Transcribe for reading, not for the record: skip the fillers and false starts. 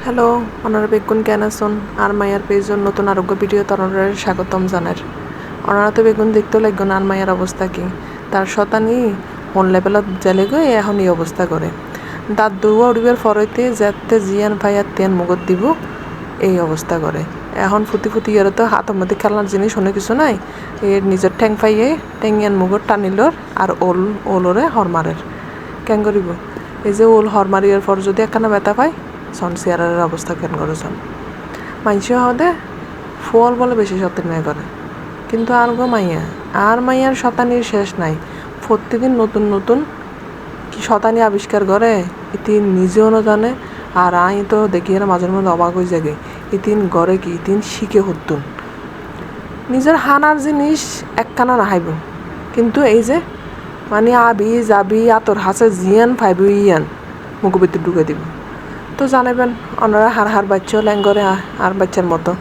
Hello, ওনারা বেগুন কেন আছেন আর মায়ের পেজের নতুন আরোগ্য ভিডিও তরণের স্বাগতম জানার। ওনারা তো বেগুন দেখতেও লাগবে না আর মায়ের অবস্থা কি তার শতানি মন লেভেলত জেলে গিয়ে এখন এই অবস্থা করে দাঁত দুয়া উড়িবার ফরইতে যাতে জিয়ান ভাইয়ার তেন মুগত দিব এই অবস্থা করে। এখন ফুটি ফুটি ইয়ার তো হাতের মধ্যে খেলনার জিনিস অনেক কিছু নাই, এর নিজের ঠ্যাং ফাইয়ে ঠ্যাঙিয়ান মুগর টানিলর আর ওলরে হরমারের কেন করিব। এই যে ওল হরমারিয়ার পর যদি একখানা ব্যথা পায় সন চেয়ারের অবস্থা কেন করেছেন মাইনসি হদে ফল বলে বেশি সতীর্ণয় করে, কিন্তু আর গো মাইয়ার শতানির শেষ নাই। প্রতিদিন নতুন নতুন কি শতানি আবিষ্কার করে ইতি নিজেও না জানে। আর আই তো দেখি এরা মাঝের মধ্যে অবাক হয়ে যাগে ইতিন গড়ে কি ইতিন শিখে হতুন নিজের হানার জিনিস একখানা নাহাইব, কিন্তু এই যে মানে আবি যাবি আতর হাসে জিয়ান ফাইব ইয়ান মুখ ভিতরে ঢুকে দিব। তো জানাবেন ওনারা হার বাচ্চাও ল্যাং করে আর বাচ্চার মতো।